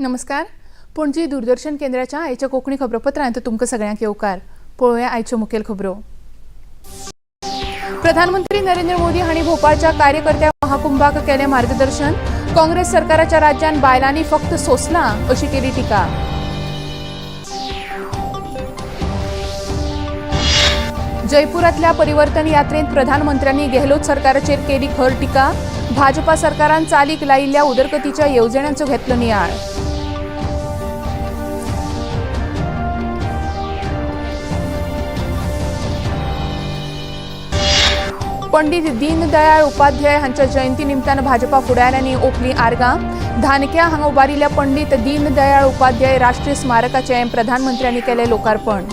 नमस्कार. पणजी दूरदर्शन केंद्राच्या आयच्या कोंकणी खबरापत्रांत तुमकां सगळ्यांक येवकार. पळोवया आयच्यो मुखेल खबरो. प्रधानमंत्री नरेंद्र मोदी हांणी भोपाळच्या कार्यकर्त्या महाकुंभाक केलें मार्गदर्शन. काँग्रेस सरकाराच्या राज्यात बायलांनी फक्त सोंसलां अशी केली टिका. जयपुरातल्या परिवर्तन यात्रेंत प्रधानमंत्र्यांनी गेहलोत सरकाराचेर केली खर टिका. भाजपा सरकारान चालीक लायिल्ल्या उदरगतीच्या येवजण्यांचो घेतलो नियाळ. पंडित दीनदयाळ उपाध्याय हांच्या जयंती निमतान भाजपा फुडाऱ्यांनी ओपली आर्गां. धानक्या हांगा उबारिल्ल्या पंडित दीनदयाळ उपाध्याय राष्ट्रीय स्मारकाचें प्रधानमंत्र्यांनी केलें लोकार्पण.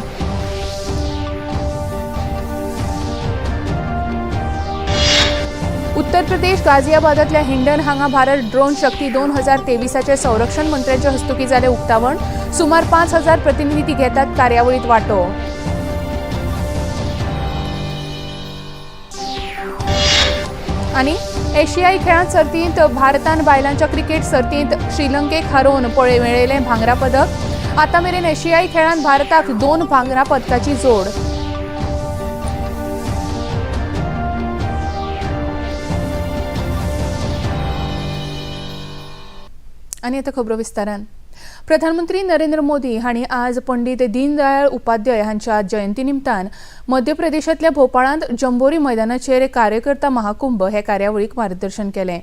उत्तर प्रदेश गाझियाबादातल्या हिंडन हांगा भारत ड्रोन शक्ती 2023चे संरक्षण मंत्र्यांच्या हस्तुकी जालें उक्तावण. सुमार 5000 प्रतिनिधी घेतात कार्यावळीत वांटो. आनी एशियाई खेळांत सर्तींत भारतान बायलांच्या क्रिकेट सर्तींत श्रीलंकेक हारोवन मेळयलें भांगरा पदक. आतां मेरेन एशियाई खेळांत भारताक 2 भांगरा पदकाची जोड. आनी आतां खबरो विस्तारान. प्रधानमंत्री नरेंद्र मोदी हांणी आज पंडित दीनदयाळ उपाध्याय हांच्या जयंती निमतान मध्य प्रदेशांतल्या भोपाळांत जंबोरी मैदानाचेर कार्यकर्ता महाकुंभ हे कार्यावळीक मार्गदर्शन केलें.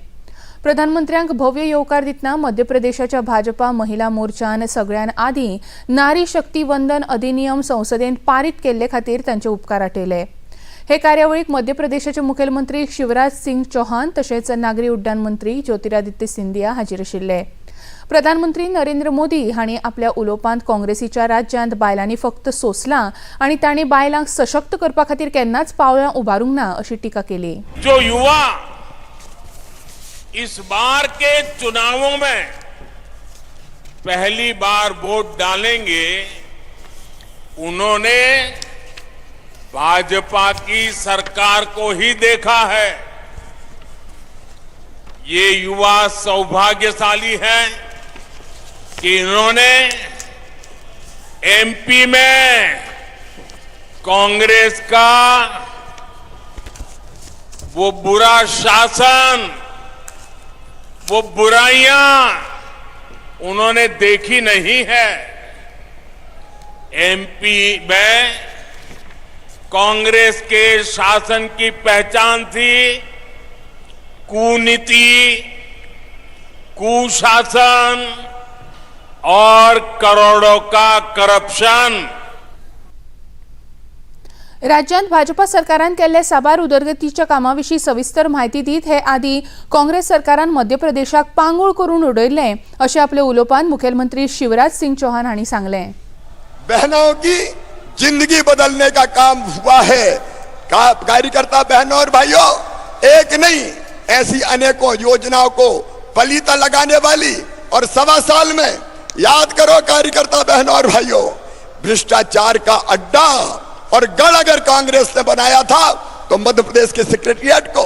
प्रधानमंत्र्यांक भव्य येवकार दितना मध्य प्रदेशाच्या भाजपा महिला मोर्चान सगळ्यान आदीं नारी शक्ती वंदन अधिनियम संसदेंत पारीत केल्ले खातीर तांचे उपकार आटयले. हे कार्यावळीक मध्य प्रदेशाचे मुखेलमंत्री शिवराज सिंग चौहान तशेंच नागरी उड्डाण मंत्री ज्योतिरादित्य सिंधिया हाजीर आशिल्ले. प्रधानमंत्री नरेंद्र मोदी हांणी आपल्या उलोवपांत काँग्रेसीच्या राज्यांत बायलांनी फक्त सोंसलां आनी तांणी बायलांक सशक्त करपा खातीर केन्नाच पावलां उबारूंक ना अशी टिका केली. जो युवा इस बार के चुनावों में पहली बार वोट डालेंगे उन्होंने भाजपा की सरकार को ही देखा है. ये युवा सौभाग्यशाली हैं कि इन्होंने एमपी में कांग्रेस का वो बुरा शासन, वो बुराइयां उन्होंने देखी नहीं है. एमपी में कांग्रेस के शासन की पहचान थी कुनीति, कुशासन और करोड़ों का करप्शन. राज्यांत भाजपा सरकारान केल्ल्या साबार उदरगतीच्या कामांविशीं सविस्तर म्हायती दीत हे आदीं काँग्रेस सरकारान मध्य प्रदेशाक पांगूळ करून उडयलें अशें आपल्या उलोवपांत मुखेलमंत्री शिवराज सिंग चौहान हांणी सांगलें. बहनों की जिंदगी बदलने का काम हुआ है. कार्यकर्ता बहनों और भाइयों, एक नहीं ऐसी अनेकों योजनाओं को पलीता लगाने वाली और 1.25 साल में याद करो कार्यकर्ता बहनों और भाइयों, भ्रष्टाचार का अड्डा और गढ़ अगर कांग्रेस ने बनाया था तो मध्य प्रदेश के सेक्रेटरिएट को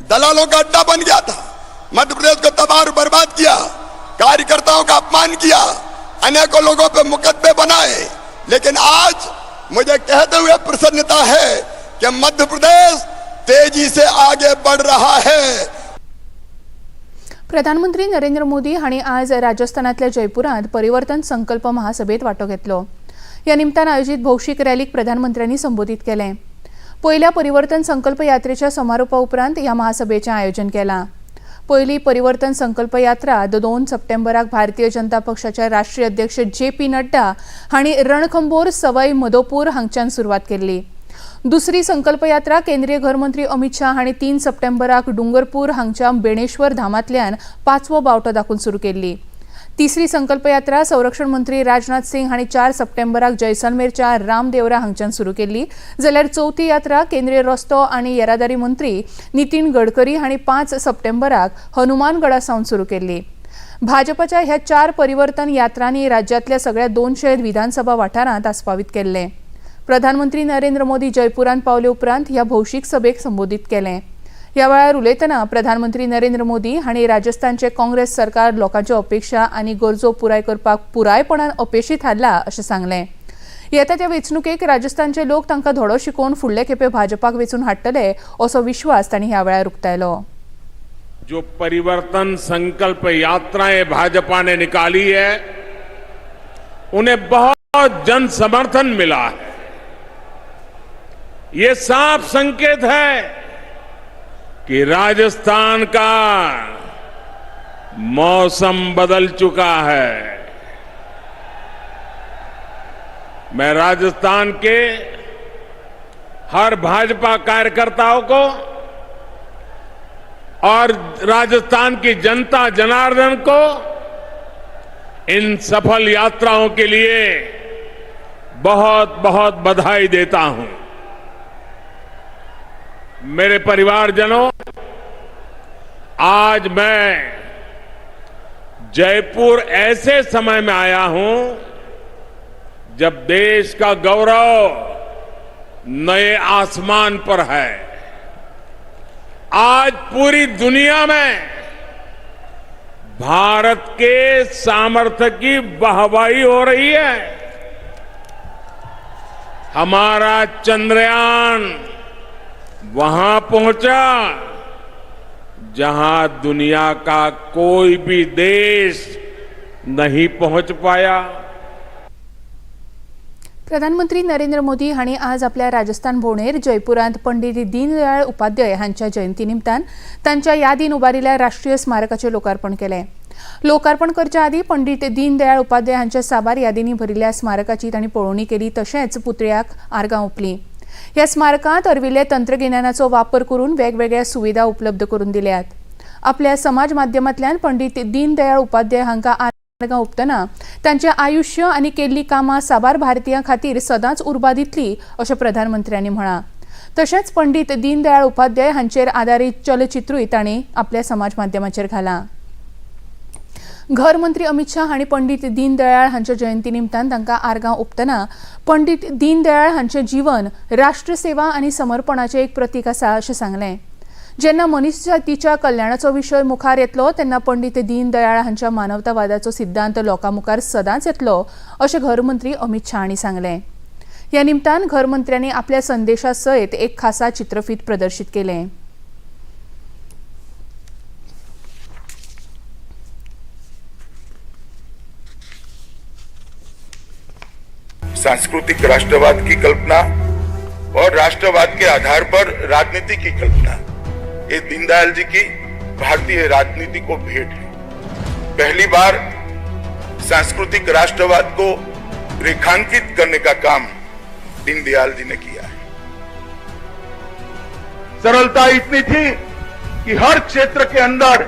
दलालों का अड्डा बन गया था. मध्य प्रदेश को तबाह और बर्बाद किया, कार्यकर्ताओं का अपमान किया, अनेकों लोगों पे मुकदमे बनाए. लेकिन आज मुझे कहते हुए प्रसन्नता है कि मध्य प्रदेश तेजी से आगे बढ़ रहा है. प्रधानमंत्री नरेंद्र मोदी हांणी आज राजस्थानातल्या जयपुरांत परिवर्तन संकल्प महासभेत वांटो घेतलो. ह्या निमतान आयोजीत भौशीक रॅलीक प्रधानमंत्र्यांनी संबोधीत केलें. पयल्या परिवर्तन संकल्प यात्रेच्या समारोपा उपरांत ह्या महासभेचें आयोजन केलां. पयली परिवर्तन संकल्प यात्रा 2 सप्टेंबराक भारतीय जनता पक्षाचे राष्ट्रीय अध्यक्ष JP नड्डा हांणी रणथंबोर सवाई माधोपूर हांगच्यान सुरवात केल्ली. दुसरी संकल्प यात्रा केंद्रीय गृहमंत्री अमित शाह हांणी 3 सप्टेंबराक डुंगरपूर हांगच्या बेणेश्वर धामांतल्यान 5वो बावटो दाखोवन सुरू केल्ली. तिसरी संकल्प यात्रा संरक्षण मंत्री राजनाथ सिंग हांणी 4 सप्टेंबराक जैसलमेरच्या रामदेवरा हांगच्यान सुरू केल्ली. जाल्यार चवथी यात्रा केंद्रीय रस्तो आनी येरादारी मंत्री नितीन गडकरी हांणी 5 सप्टेंबराक हनुमानगडा सावन सुरू केल्ली. भाजपाच्या ह्या 4 परिवर्तन यात्रांनी राज्यातल्या सगळ्या 200 विधानसभा वाठारांत आस्पावीत केल्ले. प्रधानमंत्री नरेंद्र मोदी जयपुरांत पावले उपरांत ह्या भौशीक सभेक संबोधीत केलें. ह्या वेळार उलयतना प्रधानमंत्री नरेंद्र मोदी हांणी राजस्थानचे काँग्रेस सरकार लोकांच्यो अपेक्षा आनी गरजो पुराय करपाक पुरायपणान अपेशी थारला अशें सांगलें. येता त्या वेंचणुकेक राजस्थानचे लोक तांकां धडो शिकोवन फुडले खेपे भाजपाक वेंचून हाडटले असो विश्वास तांणी ह्या वेळार उक्तायलो. जो परिवर्तन संकल्प यात्राएं भाजपा ने निकाली है उन्हें बहुत जन समर्थन मिला है. ये साफ संकेत है कि राजस्थान का मौसम बदल चुका है. मैं राजस्थान के हर भाजपा कार्यकर्ताओं को और राजस्थान की जनता जनार्दन को इन सफल यात्राओं के लिए बहुत बहुत बधाई देता हूं. मेरे परिवारजनों, आज मैं जयपुर ऐसे समय में आया हूं जब देश का गौरव नए आसमान पर है. आज पूरी दुनिया में भारत के सामर्थ्य की वाहवाही हो रही है. हमारा चंद्रयान वहां पहुंचा जहां दुनिया का कोई भी देश नहीं पहुंच पाया. प्रधानमंत्री नरेंद्र मोदी हांणी आज आपल्या राजस्थान भोंवडेर जयपुरांत पंडित दीनदयाळ उपाध्याय हांच्या जयंती निमतान तांच्या यादीन उबारिल्ल्या राष्ट्रीय स्मारकाचें लोकार्पण केलें. लोकार्पण करच्या आदीं पंडित दीनदयाळ उपाध्याय हांच्या साबार यादींनी भरिल्ल्या स्मारकाची तांणी पळोवणी केली. तशेंच पुतळ्याक आर्गां ओंपलीं. ह्या स्मारकांत अर्विल्ले तंत्रगिन्यानाचो वापर करून वेगवेगळ्या सुविधा उपलब्ध करून दिल्यात. आपल्या समाज माध्यमांतल्यान पंडित दीनदयाळ उपाध्याय हांकां आर्गां ओंपतना तांचें आयुश्य आनी केल्लीं कामां साबार भारतीयां खातीर सदांच उर्बा दितली अशें प्रधानमंत्र्यांनी म्हळां. तशेंच पंडित दीनदयाळ उपाध्याय हांचेर आदारीत चलचित्रूय तांणी आपल्या समाज माध्यमांचेर घालां. घर मंत्री अमित शाह हांणी पंडित दीनदयाळ हांच्या जयंती निमतान तांकां आर्गां ओंपतना पंडित दीनदयाळ हांचें जीवन राष्ट्रसेवा आनी समर्पणाचें एक प्रतीक आसा अशें सांगलें. जेन्ना मनीसजातीच्या कल्याणाचो विशय मुखार येतलो तेन्ना पंडित दीनदयाळ हांच्या मानवतावादाचो सिद्धांत लोकां मुखार सदांच येतलो अशें घर मंत्री अमित शाह हांणी सांगलें. ह्या निमतान घर मंत्र्यांनी आपल्या संदेशा सयत एक खासा चित्रफीत प्रदर्शीत केलें. सांस्कृतिक राष्ट्रवाद की कल्पना और राष्ट्रवाद के आधार पर राजनीति की कल्पना, ये दीनदयाल जी की भारतीय राजनीति को भेंट है. पहली बार सांस्कृतिक राष्ट्रवाद को रेखांकित करने का काम दीनदयाल जी ने किया है. सरलता इतनी थी कि हर क्षेत्र के अंदर,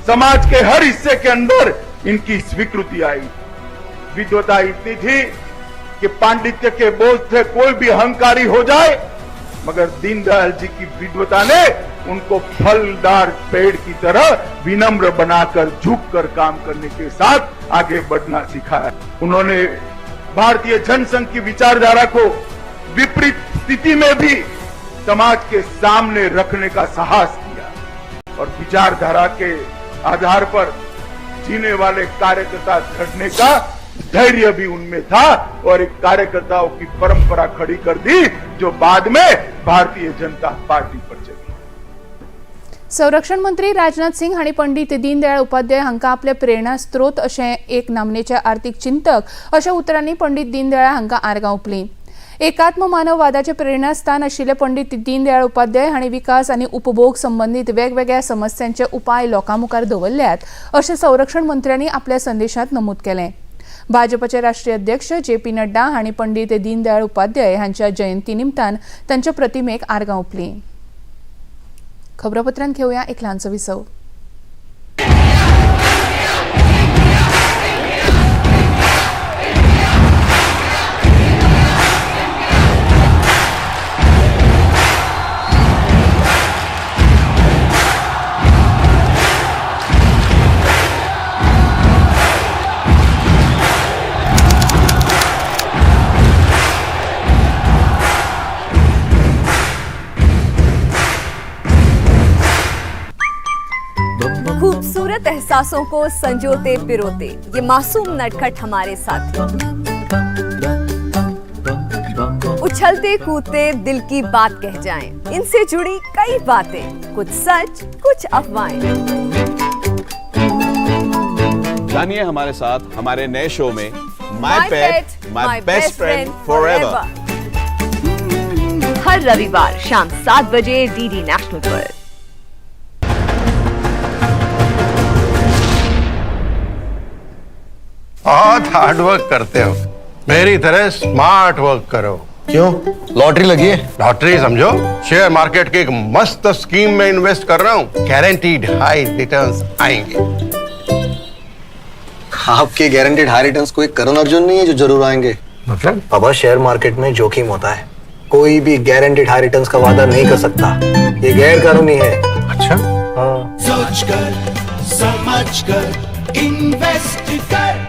समाज के हर हिस्से के अंदर इनकी स्वीकृति आई. विद्वता इतनी थी कि पांडित्य के बोझ से कोई भी अहंकारी हो जाए, मगर दीनदयाल जी की विद्वता ने उनको फलदार पेड़ की तरह विनम्र बनाकर झुककर काम करने के साथ आगे बढ़ना सिखाया. उन्होंने भारतीय जनसंघ की विचारधारा को विपरीत स्थिति में भी समाज के सामने रखने का साहस किया और विचारधारा के आधार पर जीने वाले कार्यकर्ता घटने का धैर्य भी उनमें था और एक कार्यकर्ताओं की परंपरा खड़ी कर दी जो बाद में भारतीय जनता पार्टी पर चली. संरक्षण मंत्री राजनाथ सिंग हांणी पंडित दीनदयाळ उपाध्याय हांकां आपले प्रेरणा स्त्रोत अशें एक नामनेचे आर्थीक चिंतक अशा उतरांनी पंडित दीनदयाळ हांकां आर्गां ओंपलीं. एकात्म मानववादाचे प्रेरणास्थान आशिल्ले पंडित दीनदयाळ उपाध्याय हांणी विकास आनी उपभोग संबंदीत वेगवेगळ्या समस्यांचे उपाय लोकां मुखार दवरल्यात अशें संरक्षण मंत्र्यांनी आपल्या संदेशांत नमूद केलें. भाजपचे राष्ट्रीय अध्यक्ष जे.पी. नड्डा हांणी पंडित दीनदयाळ उपाध्याय हांच्या जयंती निमतान तांच्या प्रतिमेक आर्गां ओंपलीं. खबरापत्रांत घेवया एक ल्हानसो विसव. खूबसूरत एहसासों को संजोते पिरोते ये मासूम नटखट हमारे साथी, उछलते कूदते दिल की बात कह जाएं, इनसे जुड़ी कई बातें, कुछ सच कुछ अफवाहें। जानिए हमारे साथ हमारे नए शो में my pet my best friend forever, हर रविवार शाम 7 बजे डीडी नेशनल पर। बहुत हार्ड वर्क करते हो, मेरी तरह स्मार्ट वर्क करो। क्यों? लॉटरी लगी है? लॉटरी समझो, शेयर मार्केट की एक मस्त स्कीम में इन्वेस्ट कर रहा हूँ, गारंटीड हाई रिटर्न्स आएंगे। आपके गारंटीड हाई रिटर्न्स कोई करण अर्जुन नहीं है जो जरूर आएंगे। मतलब? बाबा, शेयर मार्केट में जोखिम होता है, कोई भी गारंटीड हाई रिटर्न्स का वादा नहीं कर सकता, ये गैर कानूनी है। अच्छा? हाँ। सोच कर समझ कर इन्वेस्ट कर।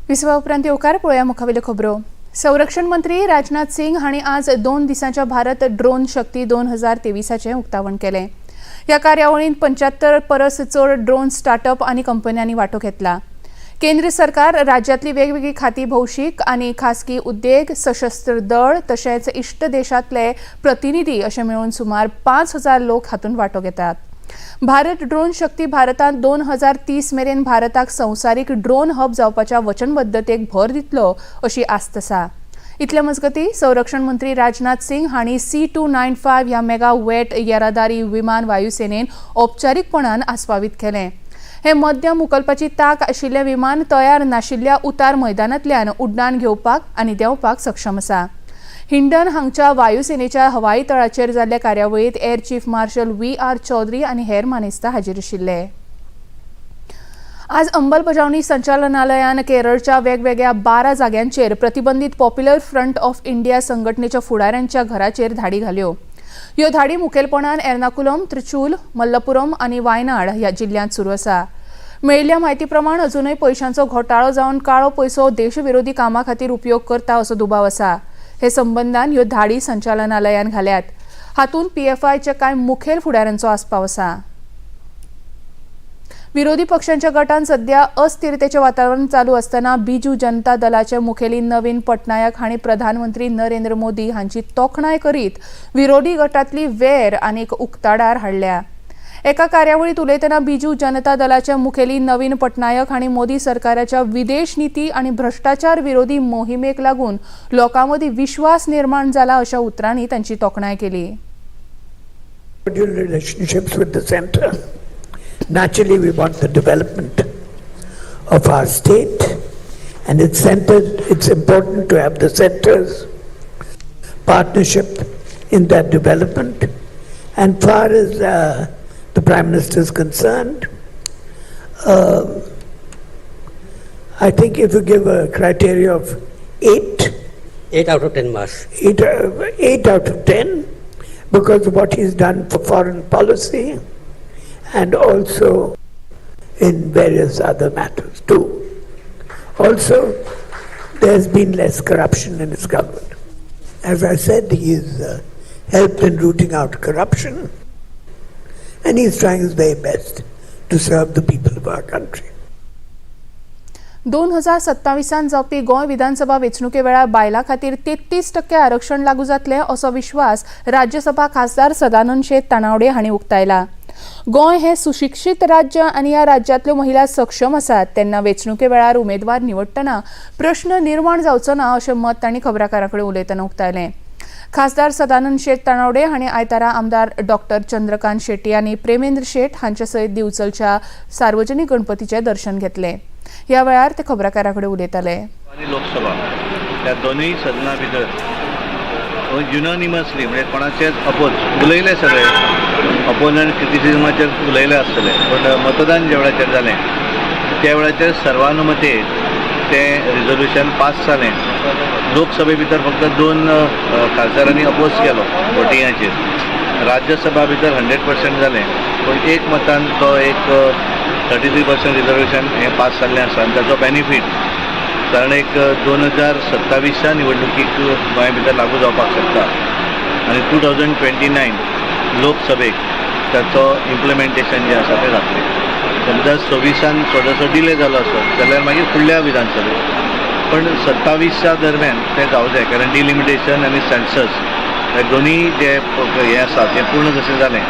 विसवा उपरांत येवकार पळोवया मुखावेल्यो खबरो। संरक्षण मंत्री राजनाथ सिंग हांणी आज 2 दिसांच्या भारत ड्रोन शक्ती 2023 उक्तावण केलें। ह्या कार्यावळींत 75 परस चड ड्रोन स्टार्टअप आनी कंपन्यांनी वांटो घेतला। केंद्र सरकार, राज्यांतली वेगवेगळी खाती, भौशीक आनी खासगी उद्देग, सशस्त्र दळ तशेंच इश्ट देशांतले प्रतिनिधी अशे मेळून सुमार 5000 लोक हातूंत वांटो घेतात। भारत ड्रोन शक्ती भारतांत 2030 मेरेन भारताक संवसारीक ड्रोन हब जावपाच्या वचनबद्धतेक भर दितलो अशी आस्त आसा। इतले मजगतीं संरक्षण मंत्री राजनाथ सिंग हांणी C-295 ह्या मेगा वेट येरादारी विमान वायुसेनेन औपचारीकपणान आस्पावीत केलें। हे मध्यम उखलपाची तांक आशिल्लें विमान तयार नाशिल्ल्या उतार मैदानांतल्यान उड्डाण घेवपाक आनी देंवपाक सक्षम आसा। हिंडन हांगच्या वायुसेनेच्या हवाई तळाचेर जाल्ले कार्यावळींत air chief marshal V.R. Chaudhari आनी हेर मानेस्तां हाजीर आशिल्ले। आज अंमलबजावणी संचालनालयान केरळच्या वेगवेगळ्या 12 जाग्यांचेर प्रतिबंधीत पॉप्युलर फ्रंट ऑफ इंडिया संघटनेच्या फुडाऱ्यांच्या घराचेर धाडी घाल्यो। ह्यो धाडी मुखेलपणान एर्नाकुलम, त्रिचूल, मल्लपुरम आनी वायनाड ह्या जिल्ह्यांत सुरू आसा। मेळिल्ल्या म्हायती प्रमाण अजूनय पयशांचो घोटाळो जावन काळो पयसो देशविरोधी कामां खातीर उपयोग करता असो दुबाव आसा। हे संबंधान ह्यो धाडी संचालनालयान घाल्यात। हातूंत PFIच्या कांय मुखेल फुडाऱ्यांचो आस्पाव आसा। विरोधी पक्षांच्या गटान सध्या अस्थिरतेचें वातावरण चालू आसतना बिजू जनता दलाचे मुखेली नवीन पटनायक हांणी प्रधानमंत्री नरेंद्र मोदी हांची तोखणाय करीत विरोधी गटांतली वेर आनीक उक्ताडार हाडल्या। एका कार्यावळींत उलयतना बिजू जनता दलाचे मुखेली नवीन पटनायक हांणी मोदी सरकाराच्या विदेश नीती आनी भ्रष्टाचार विरोधी मोहिमेक लागून लोकांमदीं विश्वास निर्माण जाला अशा उतरांनी तांची तोखणाय केली। Relationships with the center. Naturally, we want the development of our state, and it's important to have the center's partnership in that development. And far as the Prime Minister is concerned, I think if you give a criteria of 8 out of 10 marks. 8 out of 10, because of what he's done for foreign policy and also in various other matters too. Also, there's been less corruption in his government. As I said, he has helped in rooting out corruption, and he's trying his very best to serve the people of our country. 2027 जावपी गोंय विधानसभा वेंचणुके वेळार बायलां खातीर 33% आरक्षण लागू जातलें असो विश्वास राज्यसभा खासदार सदानंद शेट तानावडे हांणी उक्तायला। गोंय हे सुशिक्षीत राज्य आनी ह्या राज्यांतल्यो महिला सक्षम आसात तेन्ना वेंचणुके वेळार उमेदवार निवडटना प्रश्न निर्माण जावचो ना अशें मत तांणी खबराकारांकडेन उलयतना उक्तायलें। खासदार सदानंद शेट तानावडे हांणी आयतारा आमदार डॉक्टर चंद्रकांत शेट्टी आनी प्रेमेंद्र शेट हांचे सयत दिवचलच्या सार्वजनीक गणपतीचें दर्शन घेतलें। ह्या वेळार ते खबराकारांकडेन उलयताले। लोकसभा त्या दोनूय सदना भितर युनानिमसली म्हणजे कोणाचेच अपोज उलयले सगळे अपोनंट क्रिटिसिजमाचेर उलयले आसतले, पण मतदान ज्या वेळाचेर जालें त्या वेळाचेर सर्वानुमते तें रिजोल्युशन पास जालें। लोकसभे भितर फक्त 2 खासदारांनी अपोज केलो वोटिंगाचेर। राज्यसभा भितर 100% जालें, पण एक मतान तो एक 33% रिजर्वेशन हें पास जाल्लें आसा आनी ताचो बेनिफीट कारण एक 2027च्या निवडणुकीक गोंया भितर लागू जावपाक शकता आनी 2029 लोकसभेक त्याचो इम्प्लिमेंटेशन जे आसा तें जातलें. समजा 26 थोडोसो डिले जालो आसत जाल्यार मागीर फुडल्या विधानसभेक, पण 27 दरम्यान तें जावं जाय, कारण डिलिमिटेशन आनी सेन्सस हे दोनी जे हे आसा तें पूर्ण जशें जालें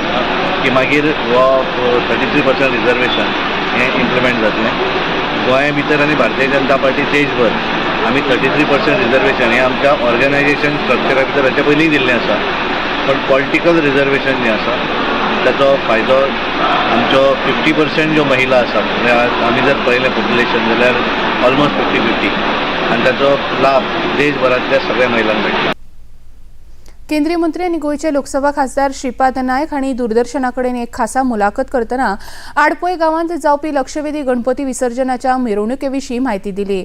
की मागीर हो 33% रिजर्वेशन हें इम्प्लिमेंट जातलें. गोंया भितर आनी भारतीय जनता पार्टी देशभर आमी 33% रिजर्वेशन हें आमच्या ऑर्गनायझेशन स्ट्रक्चरा भितर हाचे पयलीं दिल्लें आसा, पण पॉलिटिकल रिजर्वेशन जें आसा ताचो फायदो आमच्यो 50% ज्यो महिला आसात, म्हणजे आमी जर पळयलें पॉप्युलेशन जाल्यार ऑलमोस्ट 50-50, आनी ताचो लाभ देशभरांतल्या सगळ्या महिलांक मेळटा. केंद्रीय मंत्री आणि गोयचे लोकसभा खासदार श्रीपाद नायक हांणी दूरदर्शना कडेन एक खासा मुलाखत करतना आडपय गांवांत जावपी लक्षवेधी गणपती विसर्जनाच्या मिरवणुके विशीं म्हायती दिली.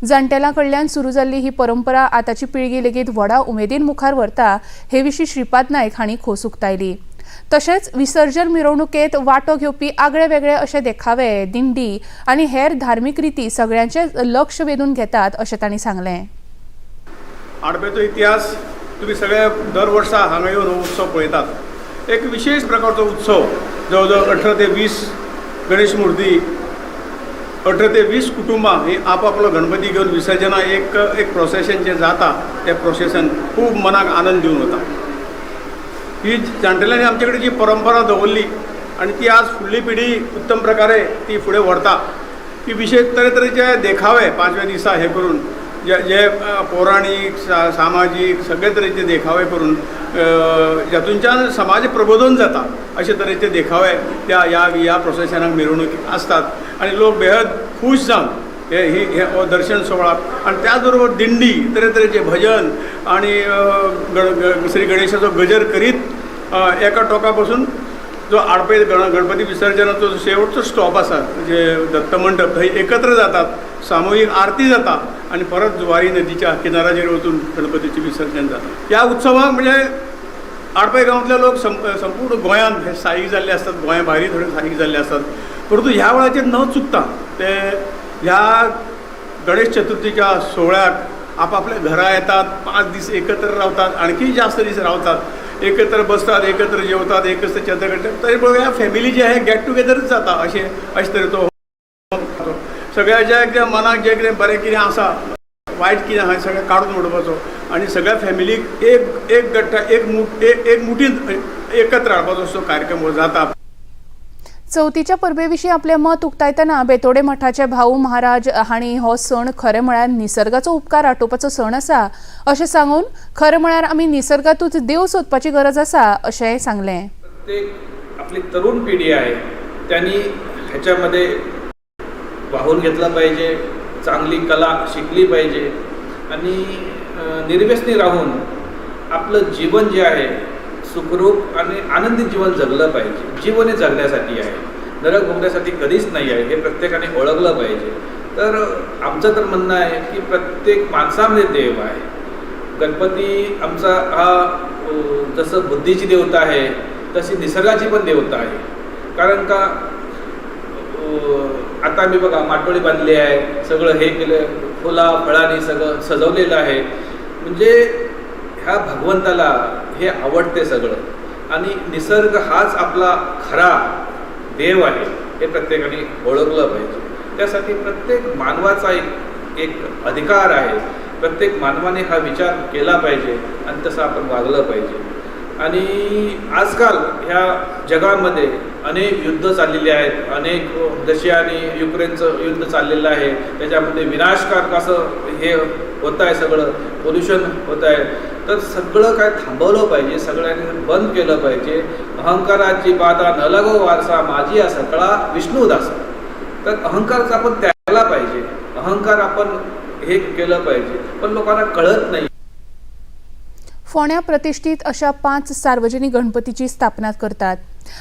जाणटेल्यां कडल्यान सुरू जाल्ली ही परंपरा आताची पिळगी लेगीत व्हडा उमेदीन मुखार व्हरता हे विशीं श्रीपाद नायक हांणी खोस उक्तायली. तशेंच विसर्जन मिरवणुकेत वांटो घेवपी आगळे वेगळे अशे देखावे, दिंडी आनी हेर धार्मीक रिती सगळ्यांचे लक्ष वेधून घेतात अशें तांणी सांगलें. आडपेचो इतिहास तुम्ही सगळे दर वर्सा हांगा येवन हो उत्सव पळयतात. एक विशेष प्रकारचो उत्सव, जवळ जवळ 18 ते 20 गणेश मूर्ती, 18 ते 20 कुटुंबां ही आपापलो गणपती घेवन विसर्जना एक प्रोसेशन जे जाता तें प्रोसेशन खूब मनाक आनंद दिवन वता. ही जाणटेल्यांनी आमचे कडेन जी परंपरा दवरली आनी ती आज फुडली पिढी उत्तम प्रकारे ती फुडें व्हरता. की विशेष तरेतरेचे देखावे 5व्या दिसा हे करून जे पौराणीक सामाजीक सगळे तरेचे देखावे करून जातूंच्यान समाज प्रबोधन जाता अशे तरेचे देखावे त्या ह्या प्रोसेशनाक मिरवणूक आसतात आनी लोक बेहद खूश जावन हे दर्शन सोहळा आनी त्याच बरोबर दिंडी तरेतरेचे भजन आनी श्री गणेशाचो गजर करीत एका टोका पासून जो आडपय गणपती विसर्जनाचो जो शेवटचो स्टॉप आसा जे दत्त मंडप थंय एकत्र जातात, सामुहीक आरती जाता आनी परत जुवारी नदीच्या किनाऱ्याचेर वचून गणपतीचें विसर्जन जाता. ह्या उत्सवाक म्हणजे आडपय गांवांतले लोक संपूर्ण गोंयांत हे स्थायीक जाल्ले असतात, गोंया भायरूय थोडे स्थायीक जाल्ले असतात. परंतु ह्या वेळाचेर न चुकता ते ह्या गणेश चतुर्थीच्या सोहळ्याक आपापल्या घरा येतात, 5 दीस एकत्र रावतात, आणखी जास्त दीस रावतात, एकत्र बसतात, एकत्र जेवतात, एकत्र चर्चा करतात. तरी पण ह्या फॅमिली जे आहे गेट टुगेदरच जाता अशे तरेचो सगळ्याच्या एकदा मनाक जे कितें बरें कितें आसा, वायट कितें आसा सगळें काडून उडोवपाचो आनी सगळ्या फॅमिलीक एक गट्टा एक मुठीन एकत्र हाडपाचो असो कार्यक्रम हो जाता. चवथीच्या परबेविशीं आपलें मत उक्तायतना बेतोडे मठाचे भाऊ महाराज हांणी हो सण खरें म्हळ्यार निसर्गाचो उपकार आटोवपाचो सण आसा अशें सांगून खरें म्हळ्यार आमी निसर्गांतूच देव सोदपाची गरज आसा अशेंय सांगलें. प्रत्येक आपली तरुण पिढी आहे त्यांनी ह्याच्यामध्ये वाहून घेतलं पाहिजे, चांगली कला शिकली पाहिजे आणि निर्व्यसनी राहून आपलं जीवन जे आहे सुखरूप आणि आनंदी जीवन जगलं पाहिजे. जीवन हे जगण्यासाठी आहे, नरक भोगण्यासाठी कधीच नाही आहे, हे प्रत्येकाने ओळखलं पाहिजे. तर आमचं तर म्हणणं आहे की प्रत्येक माणसामध्ये देव आहे. गणपती आमचा हा जसं बुद्धीची देवता आहे तशी निसर्गाची पण देवता आहे. कारण का आता मी बघा माटोळी बांधली आहे, सगळं हे केलं, फुला फळांनी सगळं सजवलेलं आहे. म्हणजे ह्या भगवंताला हे आवडते सगळं आणि निसर्ग हाच आपला खरा देव आहे हे प्रत्येकाने ओळखलं पाहिजे. त्यासाठी प्रत्येक मानवाचा एक अधिकार आहे. प्रत्येक मानवाने हा विचार केला पाहिजे आणि तसं आपण वागलं पाहिजे. आणि आजकाल ह्या जगामध्ये अनेक युद्ध चाललेली आहेत, अनेक रशिया आणि युक्रेनचं युद्ध चाललेलं आहे, त्याच्यामध्ये विनाशकारक असं हे होत आहे, सगळं पोल्युशन होत आहे. तर सगळं काय थांबवलं पाहिजे, सगळ्यांनी बंद केलं पाहिजे. अहंकाराची बाधा न लागो वारसा माझी हा सकळा विष्णुदासा. तर अहंकाराचा आपण त्यागला पाहिजे, अहंकार आपण हे केलं पाहिजे, पण लोकांना कळत नाही. फोंड्या प्रतिष्ठीत अशा 5 सार्वजनिक गणपतीची स्थापना करतात.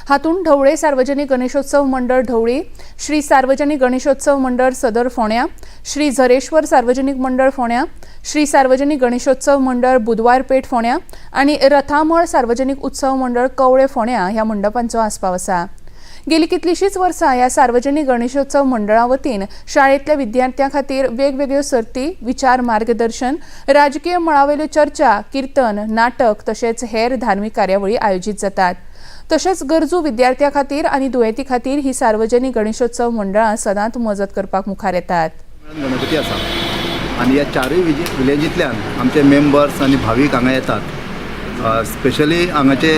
हातूंत ढवळे सार्वजनिक गणेशोत्सव मंडळ ढवळी, श्री सार्वजनिक गणेशोत्सव मंडळ सदर फोंड्या, श्री झरेश्वर सार्वजनिक मंडळ फोंड्या, श्री सार्वजनिक गणेशोत्सव मंडळ बुधवार पेठ फोंड्या आणि रथामळ सार्वजनिक उत्सव मंडळ कवळे फोंड्या ह्या मंडपांचो आस्पाव आसा. गेली कितलीशींच वर्सां ह्या सार्वजनिक गणेशोत्सव मंडळा वतीन शाळेंतल्या विद्यार्थ्यां खातीर वेगवेगळ्यो सर्ती, विचार मार्गदर्शन, राजकीय मळावेल्यो चर्चा, कीर्तन, नाटक तशेंच हेर धार्मीक कार्यावळी आयोजीत जातात. तशेंच गरजू विद्यार्थ्यां खातीर आनी दुयेंती खातीर ही सार्वजनीक गणेशोत्सव मंडळां सदांच मजत करपाक मुखार येतात. गणपती आसा आनी ह्या चारूय विलेजींतल्यान आमचे मेंबर्स आनी भावीक हांगा येतात. स्पेशली हांगाचे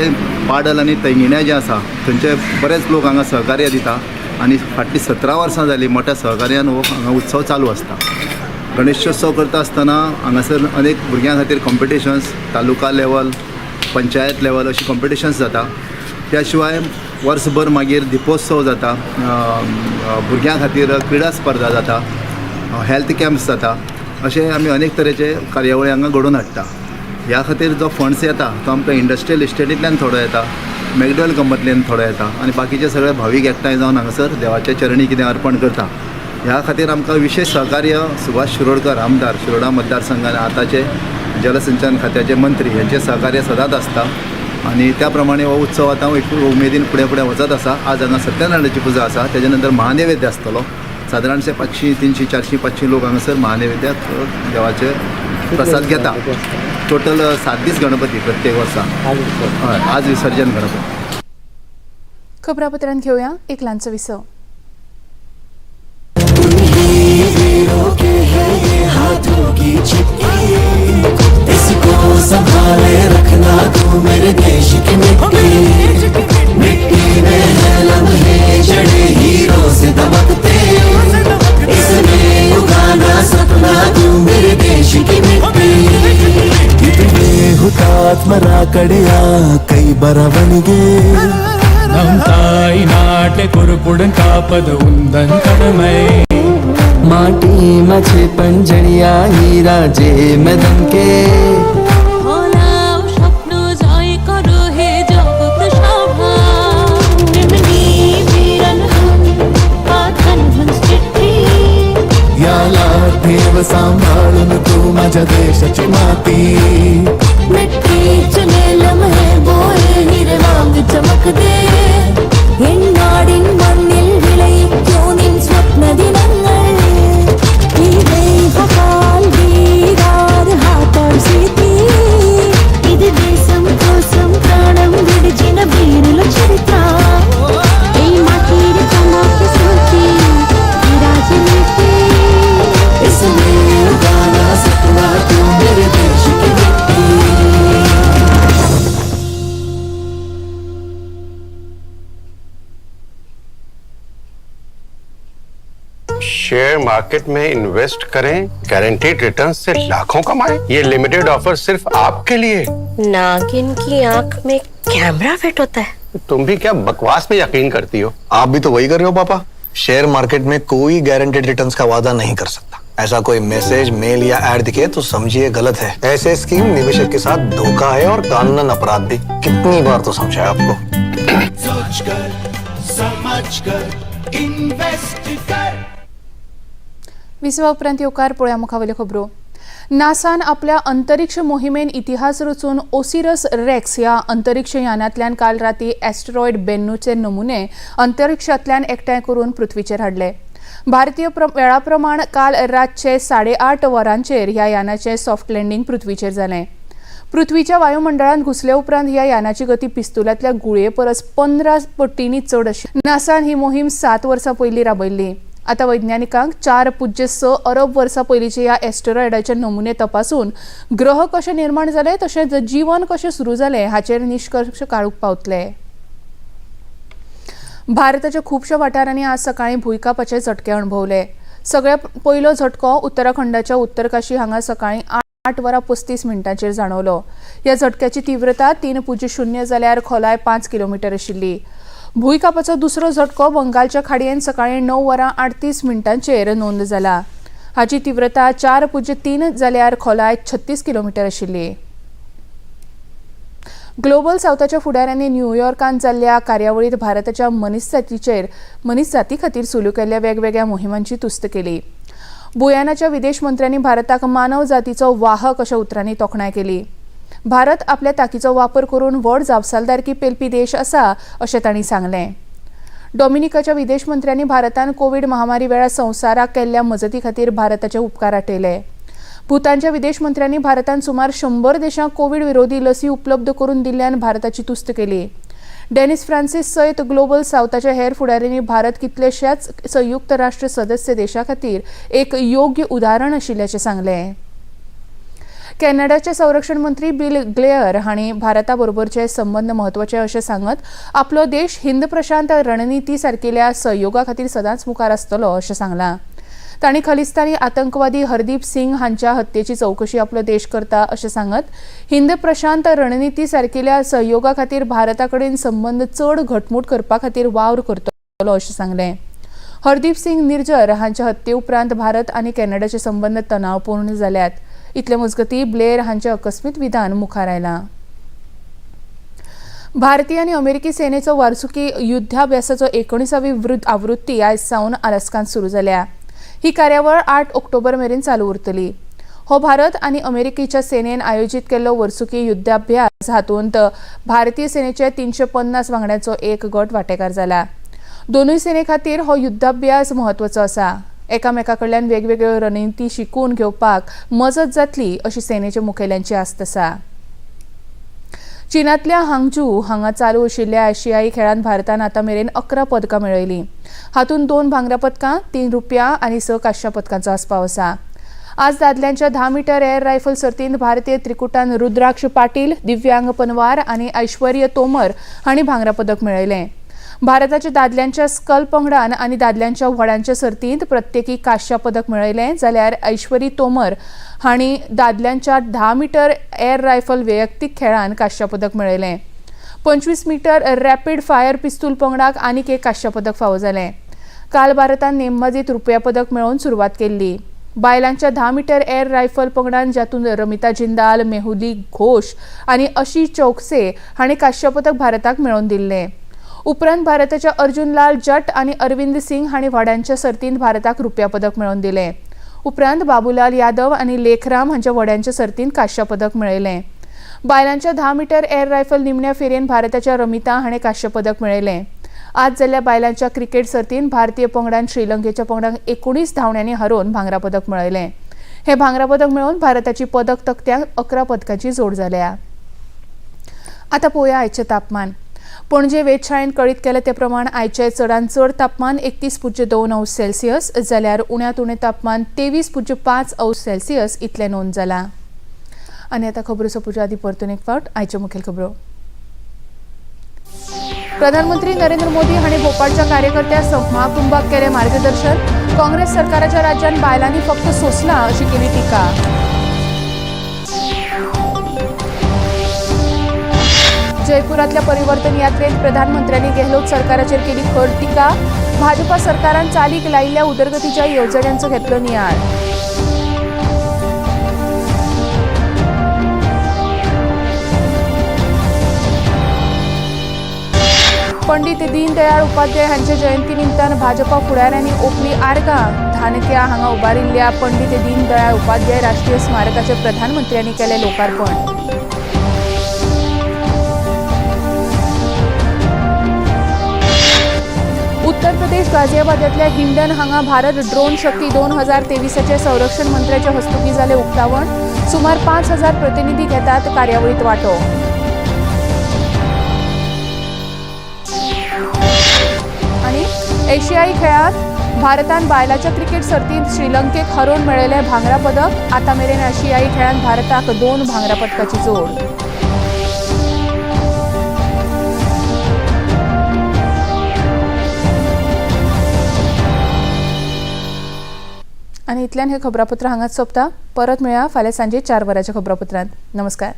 पाडल आनी तैंगिण्या जे आसा थंयचे बरेच लोक हांगा सहकार्य दिता आनी फाटलीं 17 वर्सां जालीं मोठ्या सहकार्यान हो हांगा उत्सव चालू आसता. गणेशोत्सव करता आसतना हांगासर अनेक भुरग्यां खातीर कॉम्पिटिशन्स, तालुका लेवल, पंचायत लेवल अशी कॉम्पिटिशन्स जाता. त्या शिवाय वर्सभर मागीर दिपोत्सव जाता, भुरग्यां खातीर क्रिडा स्पर्धा जाता, हेल्थ कॅम्प्स जाता. अशे आमी अनेक तरेचे कार्यावळी हांगा घडोवन हाडटा. ह्या खातीर जो फंड्स येता तो आमकां इंडस्ट्रियल इस्टेटींतल्यान थोडो येता, मॅकडॉल कंपनींतल्यान थोडो येता आनी बाकीचे सगळे भावीक एकठांय जावन हांगासर देवाच्या चरणी कितें अर्पण करता. ह्या खातीर आमकां विशेष सहकार्य सुभाष शिरोडकर आमदार शिरोडा मतदारसंघान आतांचे जलसिंचन खात्याचे मंत्री यांचे सहकार्य सदांच आसता आनी त्या प्रमाणे हो उत्सव आतां उमेदीन फुडें फुडें वचत आसा. आज हांगा सत्यनारायणाची पुजा आसा, तेजे नंतर महानैवेद्य आसतलो. सादारणशे 500, 300, 400, 500 लोक हांगासर महानैवेद्याक देवाचे प्रसाद घेता. टोटल 7 दीस गणपती प्रत्येक वर्सा. हय, आज विसर्जन गणपती. खबरापत्रांत घेवया एक ल्हानसो विसव. संभाले रखना तू मेरे देश की मिट्टी में है लम्हे जड़े हीरो से दमकते, इसमें उगाना सपना तू मेरे देश की मिट्टी. कितने हुतात्मरा कड़िया कई बरवनिगे नम ताई नाटे कुरकुड़न कापद उंदन कड़मय माटी मचे पंजड़िया हीरा जे मैदन के देव सांभाळून तू माझ्या देशाची माती. मिट्टी चले लम्हे बोळे हिरवांग चमक दे हिंडाडिन मण्णिल विळयिक्कू निन स्वप्न दिनंगळ ഈ ദൈവകാൽ വീരാർ ഹാതർസിതി ഇത് ദേശം కోసం ప్రాణం విడిచిన వీరుల చరిత్ర ఈ మాటిరి చమక్ స్మృతి ఈ రాజనీతి इसमें उगाना सपना तू मेरे देश की मिट्टी. शेयर मार्केट में इन्वेस्ट करें, गारंटीड रिटर्न से लाखों कमाएं. ये लिमिटेड ऑफर सिर्फ आपके लिए. नागिन की आंख में कैमरा फिट होता है. तुम भी क्या बकवास में यकीन करती हो? आप भी तो वही कर रहे हो पापा. शेयर मार्केट में कोई गारंटीड रिटर्न्स का वादा नहीं कर सकता. ऐसा कोई मैसेज, मेल या ऐड दिखे तो समझिए गलत है. ऐसे स्कीम निवेशक के साथ धोखा है और कानूनन अपराध भी. कितनी बार तो समझाया आपको. सोचकर समझकर इन्वेस्ट कर. विसवा उपरांत येवकार पळोवया मुखावेल्यो खबरो. नासान आपल्या अंतरिक्ष मोहिमेन इतिहास रचून ओसिरस रेक्स ह्या अंतरिक्ष यानांतल्यान काल राती एस्टेरॉयड बेन्नूचे नमुने अंतरिक्षांतल्यान एकठांय करून पृथ्वीचेर हाडले. भारतीय वेळाप्रमाण काल रातचे 8:30 वरांचेर ह्या यानाचें सॉफ्ट लँडिंग पृथ्वीचेर जालें. पृथ्वीच्या वायुमंडळांत घुसले उपरांत ह्या यानाची गती पिस्तुलांतल्या गुळये परस 15 पटींनी चड आशिल्ली. नासान ही मोहीम 7 वर्सां पयलीं राबयल्ली. आतां वैज्ञानिकांक 4.6 अरब वर्सां पयलींचे ह्या एस्टेरॉयडाचे नमुने तपासून ग्रह कशे निर्माण जाले तशेंच जीवन कशें सुरू जालें हाचेर निश्कर्श काडूंक पावतले. भारताच्या खुबशा वाठारांनी आज सकाळीं भुंयकापाचे झटके अणभवले. सगळ्यात पयलो झटको उत्तराखंडाच्या उत्तरकाशी हांगा सकाळीं 8 वरां 35 मिनटांचेर जाणवलो. ह्या झटक्याची तीव्रता 3.0 जाल्यार खोलाय 5 किलोमीटर आशिल्ली. भुंयकापाचो दुसरो झटको बंगालच्या खाडयेन सकाळीं 9 वरां 38 मिनटांचेर नोंद जाला. हाची तीव्रता 4.3 जाल्यार खोलाय 36 किलोमीटर आशिल्ली. ग्लोबल सावथाच्या फुडाऱ्यांनी न्यूयॉर्कांत जाल्ल्या कार्यावळींत भारताच्या मनीसजाती खातीर सुरू केल्ल्या वेगवेगळ्या मोहिमांची तुस्त केली. बुयानाच्या विदेश मंत्र्यांनी भारताक मानव जातीचो वाहक अशा उतरांनी तोखणाय केली. भारत आपल्या तांकीचो वापर करून व्हड जापसालदारकी पेलपी देश आसा अशें तांणी सांगलें. डॉमिनिकाच्या विदेश मंत्र्यांनी भारतान कोविड महामारी वेळार संवसाराक केल्ल्या मजती खातीर भारताचे उपकार आठयले. भूतानच्या विदेश मंत्र्यांनी भारतान सुमार 100 देशांक कोविड विरोधी लसी उपलब्ध करून दिल्ल्यान भारताची तुस्त केली. डेनिस फ्रांसीस सयत ग्लोबल सावथाच्या हेर फुडाऱ्यांनी भारत कितलेशाच संयुक्त राष्ट्र सदस्य देशा खातीर एक योग्य उदाहरण आशिल्ल्याचें सांगलें. कॅनडाचे संरक्षण मंत्री बिल ग्लेयर हांणी भारता बरोबरचे संबंद म्हत्वाचे अशें सांगत आपलो देश हिंद प्रशांत रणनीती सारकिल्या सहयोगा खातीर सदांच मुखार आसतलो अशें सांगलां. तांणी खलिस्तानी आतंकवादी हरदीप सिंग हांच्या हत्येची चवकशी आपलो देश करता अशें सांगत हिंद प्रशांत रणनीती सारकिल्या सहयोगा खातीर भारता कडेन संबंद चड घटमूट करपा खातीर वावर करतलो अशें सांगलें. हरदीप सिंग निर्जर हांच्या हत्ये उपरांत भारत आनी कॅनडाचे संबंद तणावपूर्ण जाल्यात. इतले मजगतीं ब्लेअर हांचें अकस्मीत विधान मुखार आयलां. भारतीय आनी अमेरिकी सेनेचो वारसुकी युध्दाभ्यासाचो 19वी आवृत्ती आयज सावन आलास्कांत सुरू जाल्या. ही कार्यावळ 8 ऑक्टोबर मेरेन चालू उरतली. हो भारत आनी अमेरिकेच्या सेनेन आयोजीत केल्लो वर्सुकी युध्दाभ्यास हातूंत भारतीय सेनेचे 350 वांगड्यांचो एक गट वांटेकार जाला. दोनूय सेने खातीर हो युध्दाभ्यास म्हत्वाचो आसा. एकामेकाकडल्यान वेगवेगळ्यो रणनीती शिकून घेवपाक मजत जातली अशी सेनेच्या मुखेल्यांची आस्त आसा. चीनांतल्या हांगजू हांगा चालू आशिल्ल्या आशियाई खेळांत भारतान आतां मेरेन 11 पदकां मेळयलीं. हातूंत 2 भांगरा पदकां, 3 रुप्या आनी 6 कांस्य पदकांचो आस्पाव आसा. आज दादल्यांच्या 10 मीटर एअर रायफल सर्तींत भारतीय त्रिकुटान रुद्राक्ष पाटील, दिव्यांग पनवार आनी ऐश्वर्य तोमर हांणी भांगरा पदक मेळयलें. भारताच्या दादल्यांच्या स्कल पंगडान आनी दादल्यांच्या व्हडांच्या सर्तींत प्रत्येकी कांस्य पदक मेळयलें जाल्यार ऐश्वरी तोमर हांणी दादल्यांच्या 10 मीटर एअर रायफल वैयक्तीक खेळांत कांस्य पदक मेळयलें. 25 मीटर रॅपीड फायर पिस्तूल पंगडाक आनीक एक कांस्य पदक फावो जालें. काल भारतान नेमबाजीत रुप्या पदक मेळोवन सुरवात केल्ली. बायलांच्या 10 मीटर एअर रायफल पंगडान जातूंत रमिता जिंदाल, मेहुली घोष आनी अशी चौकसे हांणी कांस्य पदक भारताक मेळोवन दिल्लें. उपरांत भारताच्या अर्जुन लाल जट आनी अरविंद सिंग हांणी व्हड्यांच्या सर्तींत भारताक रुप्या पदक मेळोवन दिलें. उपरांत बाबूलाल यादव आनी लेखराम हांच्या व्हड्यांच्या सर्तींत कांस्य पदक मेळयलें. बायलांच्या 10 मीटर एअर रायफल निमण्या फेरयेन भारताच्या रमिता हाणें कांस्य पदक मेळयलें. आज जाल्ल्या बायलांच्या क्रिकेट सर्तींत भारतीय पंगडान श्रीलंकेच्या पंगडाक 19 धांवड्यांनी हारोवन भांगरा पदक मेळयलें. हे भांगरा पदक मेळोवन भारताची पदक तक्त्याक 11 पदकांची जोड जाल्या. आतां पळोवया आयचें तापमान. पणजे वेधशाळेन कळीत केले ते प्रमाण आयचे चडांत चड तापमान 31.2 अंश सेल्सियस जाल्यार उण्यांत उणें तापमान 23.5 अंश सेल्सियस इतलें नोंद जालां. आनी आतां खबरो सोंपचे आदीं परतून एक फावट आयच्यो मुखेल खबरो. प्रधानमंत्री नरेंद्र मोदी हांणी भोपाळच्या कार्यकर्त्यांक महाकुंभाक केलें मार्गदर्शन. काँग्रेस सरकाराच्या राज्यात बायलांनी फक्त सोंसलां अशी केली टिका. जयपुरातल्या परिवर्तन यात्रेत प्रधानमंत्र्यांनी गेहलोत सरकाराचेर केली खर टिका. भाजपा सरकारान चालीक लायिल्ल्या उदरगतीच्या येवजण्यांचो घेतलो नियाळ. पंडित दीनदयाळ उपाध्याय हांच्या जयंती निमतान भाजपा फुडाऱ्यांनी ओपली आर्गां. धानक्या हांगा उबारिल्ल्या पंडित दीनदयाळ उपाध्याय राष्ट्रीय स्मारकाचे प्रधानमंत्र्यांनी केलें लोकार्पण. उत्तर प्रदेश गाझियाबादांतल्या हिंडन हांगा भारत ड्रोन शक्ती 2023चे संरक्षण मंत्र्याच्या हस्तुकीं जालें उक्तावण. सुमार 5000 प्रतिनिधी घेतात कार्यावळीत वांटो. आनी एशियाई खेळांत भारतान बायलांच्या क्रिकेट सर्तींत श्रीलंकेक हारोवन मेळयलें भांगरा पदक. आतां मेरेन आशियाई खेळांत भारताक 2 भांगरा पदकाची जोड. आनी इतल्यान हे खबरापत्र हांगाच सोंपता. परत मेळया फाल्यां सांजे 4 वरांच्या खबरापत्रांत. नमस्कार.